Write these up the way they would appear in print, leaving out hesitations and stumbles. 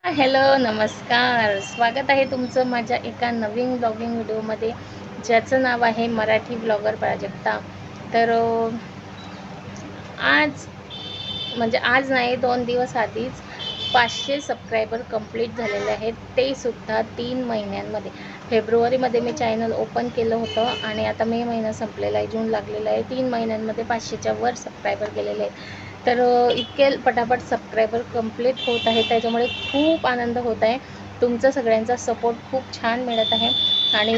Hello, नमस्कार. स्वागत आहे तुमचं माझ्या एका नवीन ब्लॉगिंग व्हिडिओमध्ये, ज्याचं नाव आहे मराठी ब्लॉगर प्राजक्ता. तर आज म्हणजे आज नाही, 2 दिवस आधीच 500 सबस्क्रायबर कंप्लीट झालेले आहेत, ते सुद्धा 3 महिन्यांमध्ये. फेब्रुवारीमध्ये मी चॅनल ओपन केलं होतं आणि आता मे महिना संपलेला आहे, जून लागलेला आहे. 3 महिन्यांमध्ये 500च्या वर सबस्क्रायबर गेलेले आहेत. तर इतके पटापट सबस्क्रायबर कंप्लीट होत आहे, त्याच्यामुळे खूप आनंद होत आहे. तुमचा सगळ्यांचा सपोर्ट खूप छान मिळत आहे आणि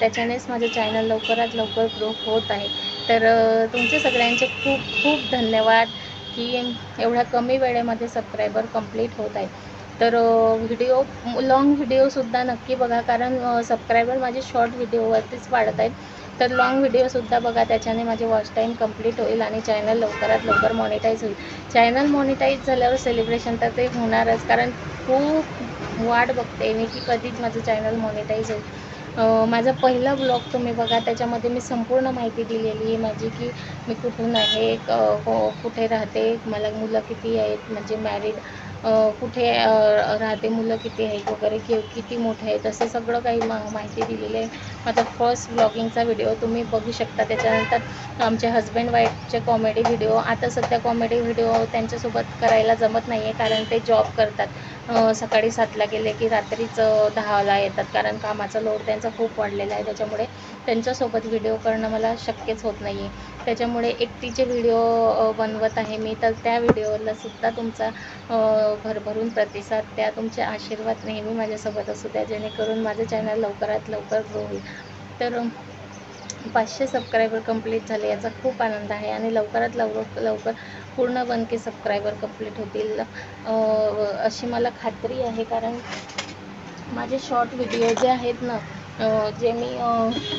त्याच्यानेच माझं चॅनल लवकरात लवकर ग्रो होत आहे. तर तुमचे सगळ्यांचे खूप खूप धन्यवाद की एवढ्या कमी वेळेमध्ये सबस्क्रायबर कंप्लीट होत आहे. तर लॉंग व्हिडिओसुद्धा नक्की बघा, कारण सबस्क्रायबर माझे शॉर्ट व्हिडिओवरतीच वाढत आहेत. तर लॉंग व्हिडिओसुद्धा बघा, त्याच्याने माझे वॉच टाईम कंप्लीट होईल आणि चॅनल लवकरात लवकर मॉनिटाईज होईल. चॅनल मॉनिटाईज झाल्यावर सेलिब्रेशन तर ते होणारच, कारण खूप वाट बघते मी की कधीच माझं चॅनल मॉनिटाईज होईल. माझा पहिला ब्लॉग तुम्ही बघा, त्याच्यामध्ये मी संपूर्ण माहिती दिलेली आहे माझी, की मी कुठून आहे, कुठे राहते, मला मुलं किती आहेत, म्हणजे मॅरिड, कुठे राहते, मुलं किती आहेत वगैरे, किती मोठे आहेत, असं सगळं काही माहिती दिलेली आहे. माझा फर्स्ट ब्लॉगिंगचा व्हिडिओ तुम्ही बघू शकता. त्याच्यानंतर आमचे हजबंड वाईफचे कॉमेडी व्हिडिओ. आता सध्या कॉमेडी व्हिडिओ त्यांच्यासोबत करायला जमत नाही आहे, कारण ते जॉब करतात. सकाळी 7ला गेले की रात्रीच 10ला येतात, कारण कामाचा लोड त्यांचा खूप वाढलेला आहे. त्याच्यामुळे त्यांच्यासोबत व्हिडिओ करणं मला शक्यच होत नाही आहे. त्याच्यामुळे एकटीचे व्हिडिओ बनवत आहे मी. तर त्या व्हिडिओला सुद्धा तुमचा भरभरून प्रतिसाद द्या. तुमचे आशीर्वाद नेहमी माझ्यासोबत असू द्या, जेणेकरून माझं चॅनल लवकरात लवकर ग्रो होईल. तर 500 सबस्क्रायबर कंप्लीट झाले, याचा खूप आनंद आहे आणि लवकरात लवकर पूर्ण 1K सबस्क्रायबर कंप्लीट होतील अशी मला खात्री आहे. कारण माझे शॉर्ट व्हिडिओ जे आहेत ना, जे मी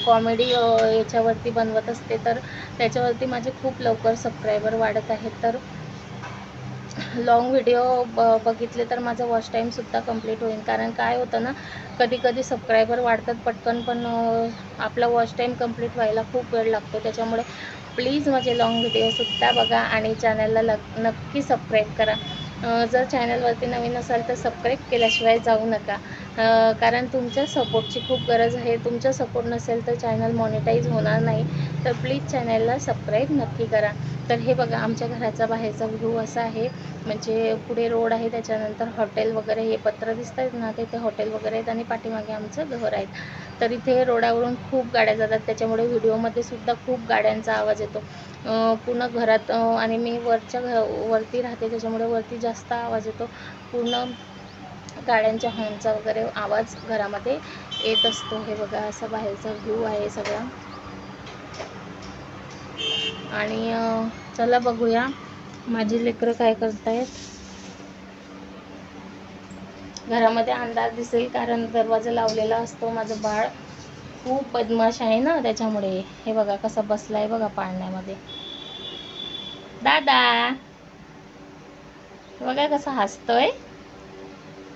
कॉमेडी याच्यावरती बनवत असते, तर त्याच्यावरती माझे खूप लवकर सबस्क्रायबर वाढत आहेत. तर लॉंग व्हिडिओ बघितले तर माझा वॉच टाईमसुद्धा कंप्लीट होईल. कारण काय होतं ना, कधी कधी सबस्क्रायबर वाढतात पटकन, पण आपला वॉच टाईम कंप्लीट व्हायला खूप वेळ लागतो. त्याच्यामुळे प्लीज माझे लॉंग व्हिडिओसुद्धा बघा आणि चॅनलला नक्की सबस्क्राईब करा. जर चॅनलवरती नवीन असाल तर सबस्क्राईब केल्याशिवाय जाऊ नका, कारण तुमच्या सपोर्टची खूप गरज आहे. तुमचा सपोर्ट नसेल तर चॅनल मॉनिटाईज होणार नाही. तर प्लीज चॅनलला सबस्क्राईब नक्की करा. तर हे बघा, आमच्या घराचा बाहेरचा व्ह्यू असा आहे. म्हणजे पुढे रोड आहे, त्याच्यानंतर हॉटेल वगैरे, हे पत्र दिसत आहेत ना, ते हॉटेल वगैरे आहेत आणि पाठीमागे आमचं घर आहे. तर इथे रोडावरून खूप गाड्या जातात, त्याच्यामुळे व्हिडिओमध्ये सुद्धा खूप गाड्यांचा आवाज येतो पूर्ण घरात. आणि मी वरती राहते, त्याच्यामुळे वरती जास्त आवाज येतो. पूर्ण गाड्यांच्या हॉर्नचा वगैरे आवाज घरामध्ये येत असतो. हे बघा, असा बाहेरचा व्ह्यू आहे सगळा. आणि चला बघूया माझी लेकरं काय करतायत. घरामध्ये अंधार दिसेल, कारण दरवाजा लावलेला असतो. माझं बाळ खूप बदमाश आहे ना, त्याच्यामुळे. हे बघा कसा बसलाय बघा पाळण्यामध्ये. दादा बघा कसा हसतोय.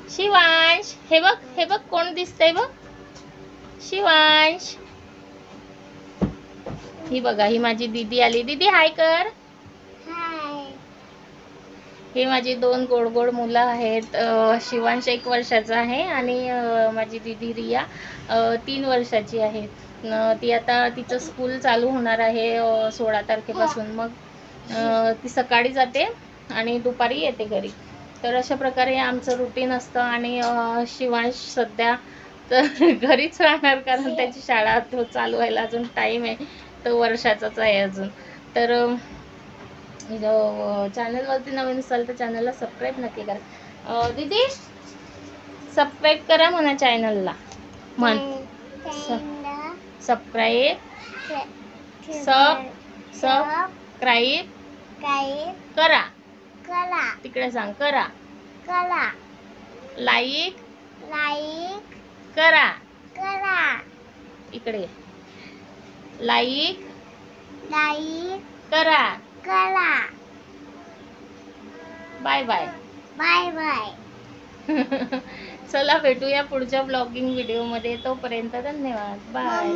शिवांश, हे बघ, हे बघ कोण दिसतंय बघ, शिवांश. ही बघा, ही माझी दीदी आली. दीदी हाय कर. हे माझी 2 गोड गोड मुलं आहेत. शिवांश 1 वर्षाचा आहे आणि माझी दीदी रिया 3 वर्षाची आहे. ती आता तिचं स्कूल चालू होणार आहे 16 तारखेपासून. मग ती सकाळी जाते आणि दुपारी येते घरी. तर अशा प्रकारे आमचं रुटीन असतं. आणि शिवांश सध्या तर घरीच राहणार, कारण त्याची शाळा तो चालू व्हायला अजून टाईम आहे. तो वर्षाचाच आहे अजून. तर चॅनलवरती नवीन असाल तर चॅनलला सबस्क्राईब नक्की करा. दीदी सबस्क्राईब करा म्हणा चॅनलला, म्हण. सबस्क्राईब सबस्क्राईब करा. तिकडे सांग, करा. लाईक करा. इकडे लाईक करा. Bye bye. चला भेटूया पुढच्या ब्लॉगिंग व्हिडिओमध्ये. तोपर्यंत धन्यवाद. बाय.